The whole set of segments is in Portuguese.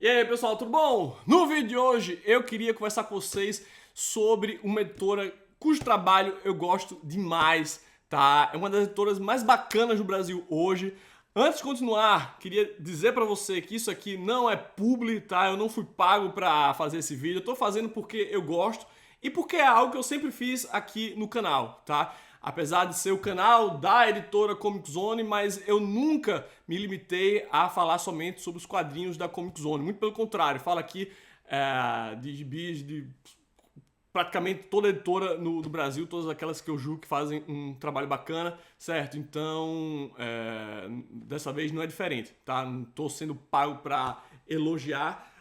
E aí, pessoal, tudo bom? No vídeo de hoje eu queria conversar com vocês sobre uma editora cujo trabalho eu gosto demais, tá? É uma das editoras mais bacanas do Brasil hoje. Antes de continuar, queria dizer pra você que isso aqui não é publi, tá? Eu não fui pago pra fazer esse vídeo, eu tô fazendo porque eu gosto e porque é algo que eu sempre fiz aqui no canal, tá? Apesar de ser o canal da editora Comic Zone, mas eu nunca me limitei a falar somente sobre os quadrinhos da Comic Zone. Muito pelo contrário, falo aqui de gibis de praticamente toda editora no Brasil, todas aquelas que eu julgo que fazem um trabalho bacana, certo? Então, dessa vez não é diferente, tá? Não estou sendo pago para elogiar,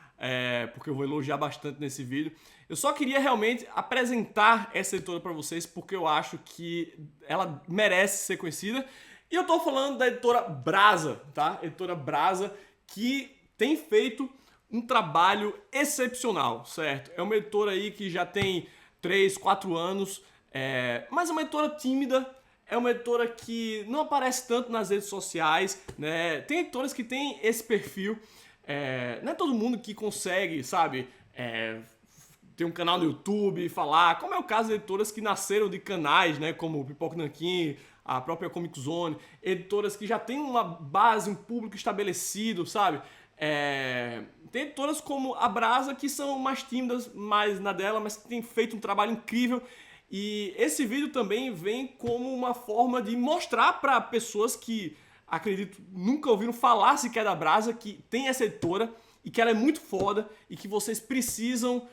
porque eu vou elogiar bastante nesse vídeo. Eu só queria realmente apresentar essa editora para vocês porque eu acho que ela merece ser conhecida. E eu tô falando da editora Brasa, tá? Editora Brasa, que tem feito um trabalho excepcional, certo? É uma editora aí que já tem 3, 4 anos, mas é uma editora tímida, é uma editora que não aparece tanto nas redes sociais, né? Tem editoras que têm esse perfil, não é todo mundo que consegue, sabe, ter um canal no YouTube, falar, como é o caso de editoras que nasceram de canais, né, como o Pipoca Nanquim, a própria Comic Zone, editoras que já têm uma base, um público estabelecido, sabe? Tem editoras como a Brasa que são mais tímidas, mais na dela, mas que tem feito um trabalho incrível. E esse vídeo também vem como uma forma de mostrar para pessoas que, acredito, nunca ouviram falar sequer da Brasa, que tem essa editora e que ela é muito foda e que vocês precisam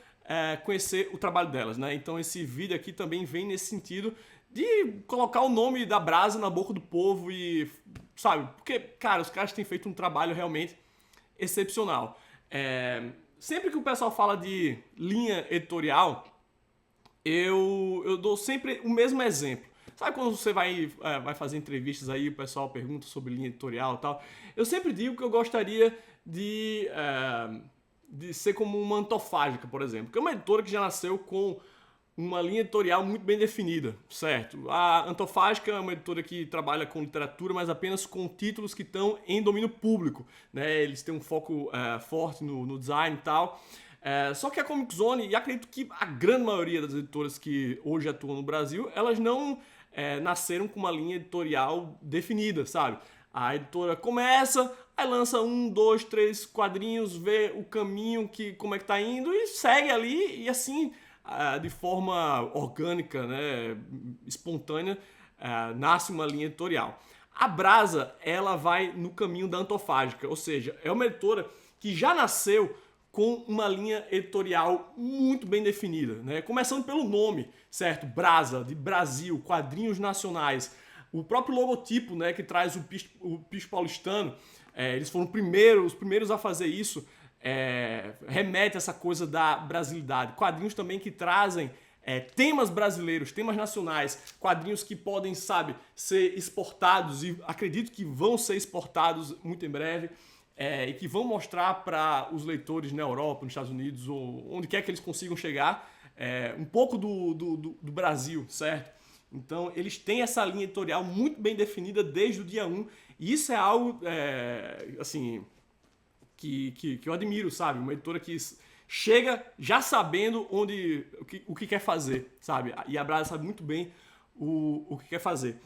conhecer o trabalho delas, né? Então esse vídeo aqui também vem nesse sentido de colocar o nome da Brasa na boca do povo e, sabe, porque, cara, os caras têm feito um trabalho realmente excepcional. Sempre que o pessoal fala de linha editorial, eu dou sempre o mesmo exemplo. Sabe quando você vai fazer entrevistas aí, o pessoal pergunta sobre linha editorial e tal? Eu sempre digo que eu gostaria de ser como uma Antofágica, por exemplo, que é uma editora que já nasceu com uma linha editorial muito bem definida, certo? A Antofágica é uma editora que trabalha com literatura, mas apenas com títulos que estão em domínio público, né? Eles têm um foco forte no design e tal. Só que a Comic Zone, e acredito que a grande maioria das editoras que hoje atuam no Brasil, elas não nasceram com uma linha editorial definida, sabe? A editora começa, aí lança 1, 2, 3 quadrinhos, vê o caminho, como é que tá indo e segue ali e assim, de forma orgânica, né, espontânea, nasce uma linha editorial. A Brasa, ela vai no caminho da Antofágica, ou seja, é uma editora que já nasceu com uma linha editorial muito bem definida, né? Começando pelo nome, certo? Brasa, de Brasil, quadrinhos nacionais. O próprio logotipo, né, que traz o picho paulistano, eles foram os primeiros a fazer isso, remete a essa coisa da brasilidade. Quadrinhos também que trazem temas brasileiros, temas nacionais, quadrinhos que podem, sabe, ser exportados e acredito que vão ser exportados muito em breve. E que vão mostrar para os leitores na Europa, nos Estados Unidos, ou onde quer que eles consigam chegar, um pouco do Brasil, certo? Então, eles têm essa linha editorial muito bem definida desde o dia 1, e isso é algo, assim, que eu admiro, sabe? Uma editora que chega já sabendo o que quer fazer, sabe? E a Brasa sabe muito bem o que quer fazer.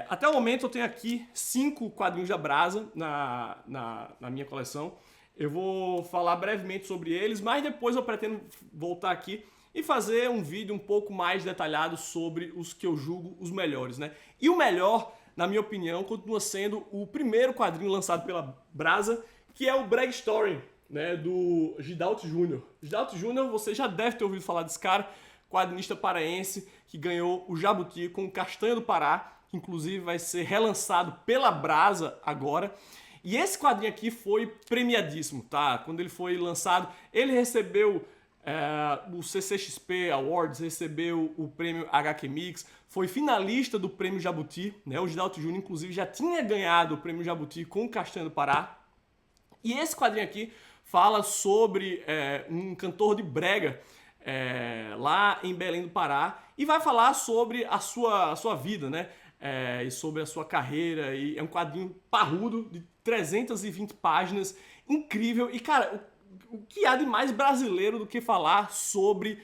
Até o momento eu tenho aqui 5 quadrinhos da Brasa na minha coleção. Eu vou falar brevemente sobre eles, mas depois eu pretendo voltar aqui e fazer um vídeo um pouco mais detalhado sobre os que eu julgo os melhores, né? E o melhor, na minha opinião, continua sendo o primeiro quadrinho lançado pela Brasa, que é o Brag Story, né, do Gidalto Júnior. Gidalto Júnior, você já deve ter ouvido falar desse cara, quadrinista paraense que ganhou o Jabuti com Castanha do Pará, que inclusive vai ser relançado pela Brasa agora. E esse quadrinho aqui foi premiadíssimo, tá? Quando ele foi lançado, ele recebeu o CCXP Awards, recebeu o prêmio HQ Mix, foi finalista do prêmio Jabuti, né? O Gidalto Júnior, inclusive, já tinha ganhado o prêmio Jabuti com Castanha do Pará. E esse quadrinho aqui fala sobre um cantor de brega lá em Belém do Pará e vai falar sobre a sua vida, né? E sobre a sua carreira. E é um quadrinho parrudo de 320 páginas incrível. E, cara, o que há de mais brasileiro do que falar sobre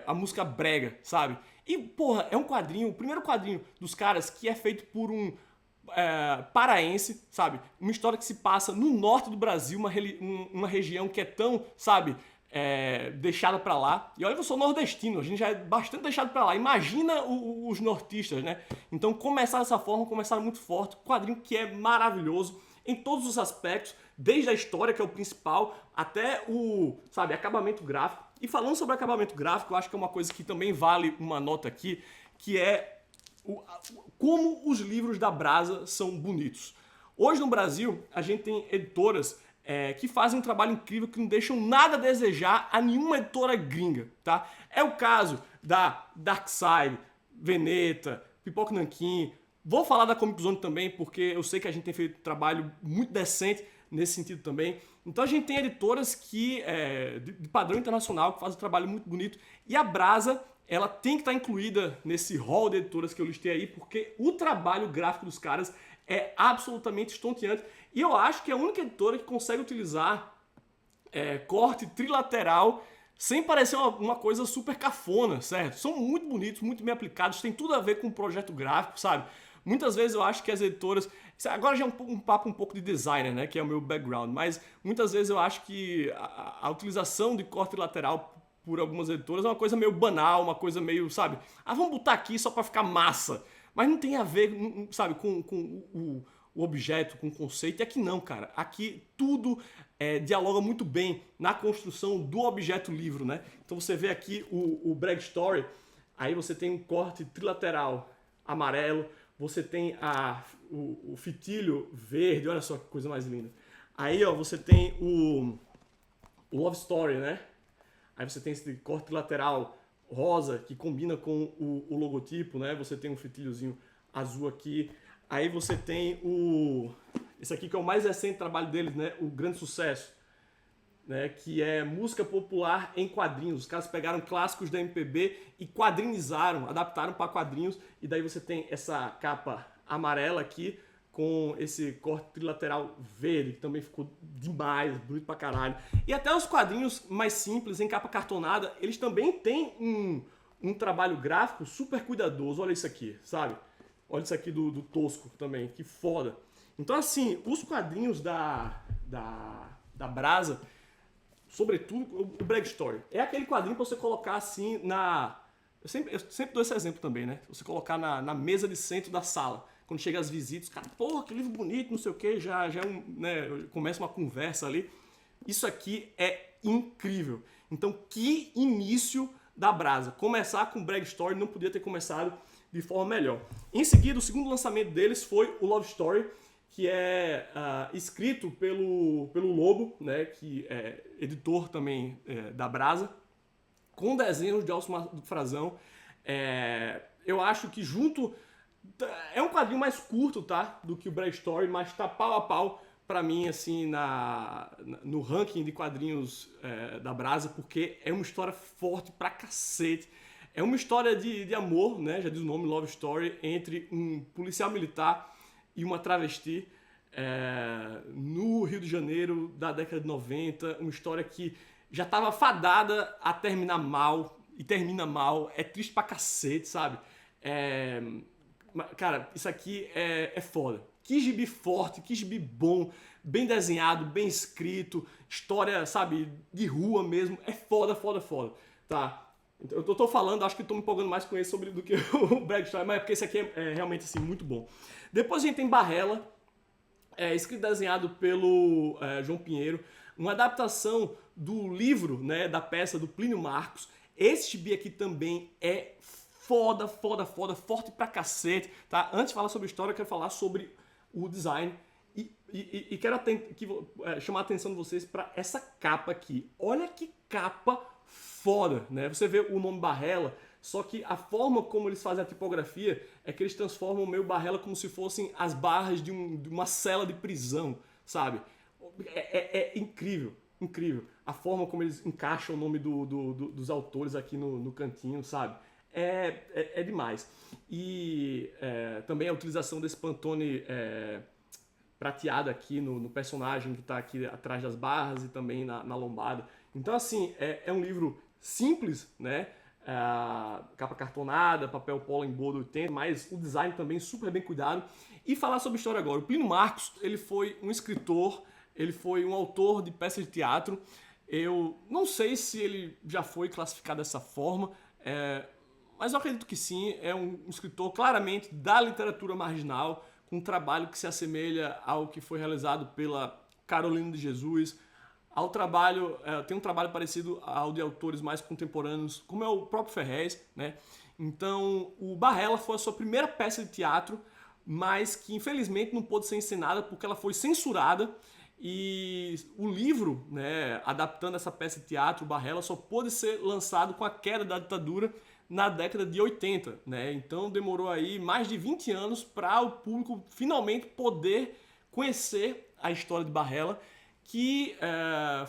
a música brega, sabe? E, porra, é um quadrinho, o primeiro quadrinho dos caras que é feito por um paraense, sabe? Uma história que se passa no norte do Brasil, uma região que é tão, sabe, deixada pra lá. E olha que eu sou nordestino, a gente já é bastante deixado pra lá. Imagina os nortistas, né? Então começar dessa forma, começaram muito forte. Quadrinho que é maravilhoso em todos os aspectos, desde a história, que é o principal, até o, sabe, acabamento gráfico. E falando sobre acabamento gráfico, eu acho que é uma coisa que também vale uma nota aqui, que é como os livros da Brasa são bonitos. Hoje no Brasil, a gente tem editoras que fazem um trabalho incrível, que não deixam nada a desejar a nenhuma editora gringa, tá? É o caso da Darkside, Veneta, Pipoca Nanquim. Vou falar da Comic Zone também, porque eu sei que a gente tem feito um trabalho muito decente nesse sentido também. Então a gente tem editoras que de padrão internacional, que fazem um trabalho muito bonito. E a Brasa, ela tem que estar incluída nesse hall de editoras que eu listei aí, porque o trabalho gráfico dos caras é absolutamente estonteante. E eu acho que é a única editora que consegue utilizar corte trilateral sem parecer uma coisa super cafona, certo? São muito bonitos, muito bem aplicados, tem tudo a ver com o projeto gráfico, sabe? Muitas vezes eu acho que as editoras... Agora já é um papo um pouco de designer, né? Que é o meu background. Mas muitas vezes eu acho que a utilização de corte lateral por algumas editoras é uma coisa meio banal, uma coisa meio, sabe? Vamos botar aqui só pra ficar massa. Mas não tem a ver, sabe, com o objeto, com o conceito. E aqui não, cara. Aqui tudo dialoga muito bem na construção do objeto livro, né? Então você vê aqui o Brag Story, aí você tem um corte trilateral amarelo, você tem o fitilho verde, olha só que coisa mais linda. Aí, ó, você tem o Love Story, né? Aí você tem esse corte lateral rosa que combina com o logotipo, né? Você tem um fitilhozinho azul aqui. Aí você tem esse aqui que é o mais recente trabalho deles, né? O Grande Sucesso, né? Que é música popular em quadrinhos. Os caras pegaram clássicos da MPB e quadrinizaram, adaptaram para quadrinhos. E daí você tem essa capa amarela aqui com esse corte trilateral verde, que também ficou demais, bonito pra caralho. E até os quadrinhos mais simples, em capa cartonada, eles também têm um trabalho gráfico super cuidadoso. Olha isso aqui, sabe? Olha isso aqui do Tosco também, que foda. Então assim, os quadrinhos da Brasa, sobretudo o Brag Story, é aquele quadrinho pra você colocar assim Eu sempre dou esse exemplo também, né? Você colocar na mesa de centro da sala. Quando chega as visitas, cara, porra, que livro bonito, não sei o que, já é né, começa uma conversa ali. Isso aqui é incrível. Então, que início da Brasa. Começar com Brag Story não podia ter começado de forma melhor. Em seguida, o segundo lançamento deles foi o Love Story, que é escrito pelo Lobo, né, que é editor também da Brasa, com desenhos de Alcimar do Frazão. Eu acho que junto... É um quadrinho mais curto, tá? Do que o Brag Story, mas tá pau a pau pra mim, assim, no ranking de quadrinhos da Brasa, porque é uma história forte pra cacete. É uma história de amor, né? Já diz o nome, Love Story, entre um policial militar e uma travesti no Rio de Janeiro da década de 90. Uma história que já tava fadada a terminar mal, e termina mal. É triste pra cacete, sabe? Cara, isso aqui é foda. Que gibi forte, que gibi bom, bem desenhado, bem escrito, história, sabe, de rua mesmo. É foda, foda, foda. Tá? Eu tô falando, acho que tô me empolgando mais com esse do que o Brag Story, mas é porque esse aqui é realmente assim, muito bom. Depois a gente tem Barrela, escrito e desenhado pelo João Pinheiro, uma adaptação do livro, né, da peça do Plínio Marcos. Esse gibi aqui também é foda, foda, foda, forte pra cacete, tá? Antes de falar sobre a história, eu quero falar sobre o design e quero chamar a atenção de vocês pra essa capa aqui. Olha que capa foda, né? Você vê o nome Barrela, só que a forma como eles fazem a tipografia é que eles transformam o meio Barrela como se fossem as barras de uma cela de prisão, sabe? É incrível, incrível. A forma como eles encaixam o nome dos autores aqui no cantinho, sabe? É demais. E também a utilização desse Pantone prateada aqui no personagem que está aqui atrás das barras e também na lombada. Então, assim, é um livro simples, né? Capa cartonada, papel polo em bordo 80, mas o design também super bem cuidado. E falar sobre história agora. O Plínio Marcos, ele foi um escritor, ele foi um autor de peças de teatro. Eu não sei se ele já foi classificado dessa forma, mas eu acredito que sim. É um escritor claramente da literatura marginal, com um trabalho que se assemelha ao que foi realizado pela Carolina de Jesus, tem um trabalho parecido ao de autores mais contemporâneos, como é o próprio Ferrez, né? Então, o Barrella foi a sua primeira peça de teatro, mas que infelizmente não pôde ser encenada porque ela foi censurada, e o livro, né, adaptando essa peça de teatro, o Barrella, só pôde ser lançado com a queda da ditadura na década de 80, né? Então demorou aí mais de 20 anos para o público finalmente poder conhecer a história de Barrella, que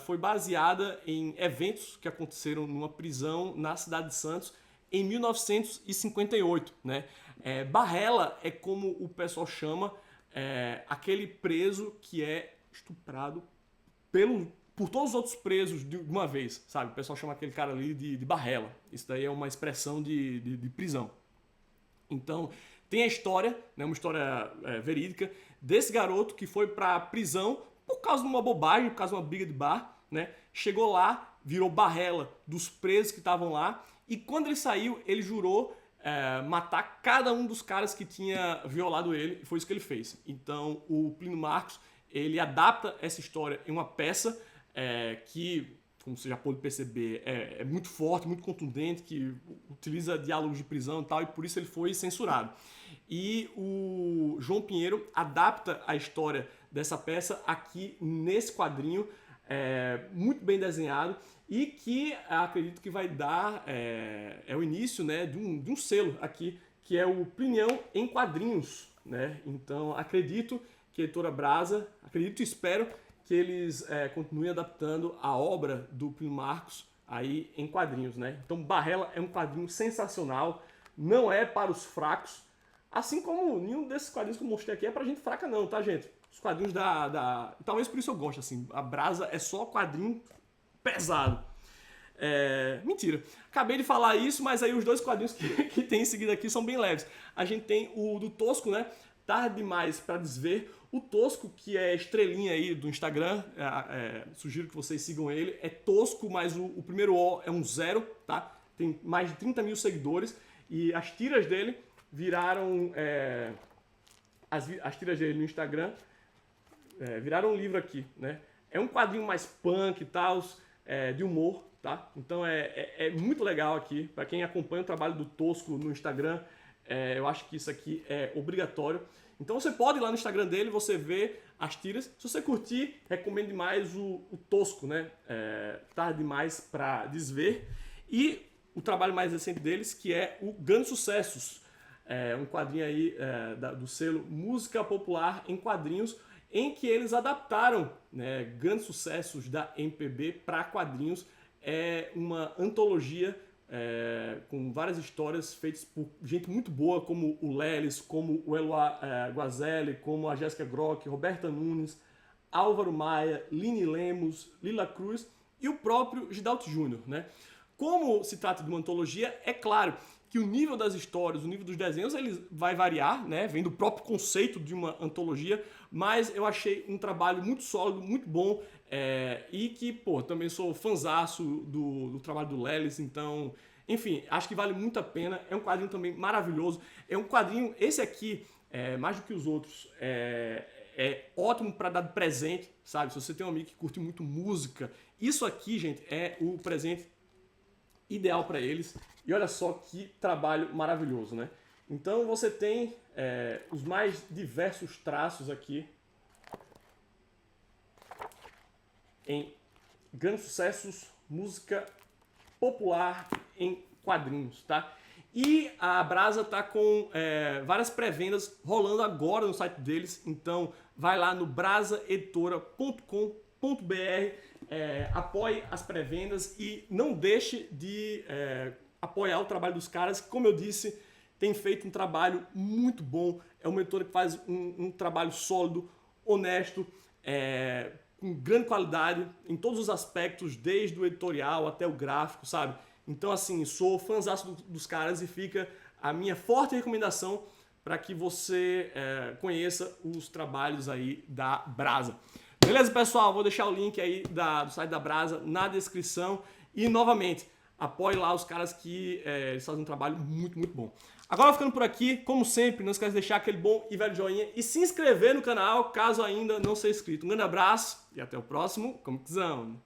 foi baseada em eventos que aconteceram numa prisão na cidade de Santos em 1958, né? Barrella é como o pessoal chama aquele preso que é estuprado por todos os outros presos de uma vez, sabe? O pessoal chama aquele cara ali de Barrella. Isso daí é uma expressão de prisão. Então, tem a história, né, uma história verídica, desse garoto que foi pra prisão por causa de uma bobagem, por causa de uma briga de bar, né? Chegou lá, virou Barrella dos presos que estavam lá, e quando ele saiu, ele jurou matar cada um dos caras que tinha violado ele, e foi isso que ele fez. Então, o Plínio Marcos, ele adapta essa história em uma peça que, como você já pôde perceber, é muito forte, muito contundente, que utiliza diálogos de prisão e tal, e por isso ele foi censurado. E o João Pinheiro adapta a história dessa peça aqui nesse quadrinho, muito bem desenhado, e que acredito que vai dar o início, né, de um selo aqui, que é o Plinião em Quadrinhos, né? Então acredito que a editora Brasa, acredito e espero que eles continuem adaptando a obra do Plínio Marcos aí em quadrinhos, né? Então Barrella é um quadrinho sensacional, não é para os fracos, assim como nenhum desses quadrinhos que eu mostrei aqui é pra gente fraca não, tá, gente? Os quadrinhos talvez por isso eu gosto, assim, a Brasa é só quadrinho pesado. Mentira, acabei de falar isso, mas aí os dois quadrinhos que tem em seguida aqui são bem leves. A gente tem o do Tosco, né? Tarde demais para desver. O Tosco, que é estrelinha aí do Instagram, sugiro que vocês sigam ele. É Tosco, mas o primeiro O é um 0, tá? Tem mais de 30 mil seguidores e as tiras dele viraram as tiras dele no Instagram viraram um livro aqui, né? É um quadrinho mais punk e tal, de humor, tá? Então é muito legal aqui. Para quem acompanha o trabalho do Tosco no Instagram, eu acho que isso aqui é obrigatório. Então você pode ir lá no Instagram dele, você vê as tiras. Se você curtir, recomendo demais o Tosco, né? Tarde demais para desver. E o trabalho mais recente deles, que é o Grandes Sucessos. Um quadrinho aí do selo Música Popular em Quadrinhos, em que eles adaptaram, né, grandes sucessos da MPB para quadrinhos. É uma antologia com várias histórias feitas por gente muito boa, como o Lelis, como o Eloy Guazelli, como a Jéssica Grock, Roberta Nunes, Álvaro Maia, Lini Lemos, Lila Cruz e o próprio Gidalto Júnior, né? Como se trata de uma antologia, é claro que o nível das histórias, o nível dos desenhos, ele vai variar, né? Vem do próprio conceito de uma antologia, mas eu achei um trabalho muito sólido, muito bom, e que, pô, também sou fãzaço do trabalho do Lelis, então, enfim, acho que vale muito a pena. É um quadrinho também maravilhoso. É um quadrinho, esse aqui, mais do que os outros, é ótimo para dar de presente, sabe? Se você tem um amigo que curte muito música, isso aqui, gente, é o presente ideal para eles. E olha só que trabalho maravilhoso, né? Então você tem os mais diversos traços aqui em Grandes Sucessos, Música Popular em Quadrinhos, tá? E a Brasa tá com várias pré-vendas rolando agora no site deles, então vai lá no brasaeditora.com.br, apoie as pré-vendas e não deixe de apoiar o trabalho dos caras, que, como eu disse, tem feito um trabalho muito bom. É uma editora que faz um trabalho sólido, honesto, com grande qualidade em todos os aspectos, desde o editorial até o gráfico, sabe? Então, assim, sou fãzaço dos caras e fica a minha forte recomendação para que você conheça os trabalhos aí da Brasa. Beleza, pessoal? Vou deixar o link aí do site da Brasa na descrição. E, novamente, apoie lá os caras que eles fazem um trabalho muito, muito bom. Agora, ficando por aqui, como sempre, não esquece de deixar aquele bom e velho joinha e se inscrever no canal, caso ainda não seja inscrito. Um grande abraço e até o próximo Comiczão!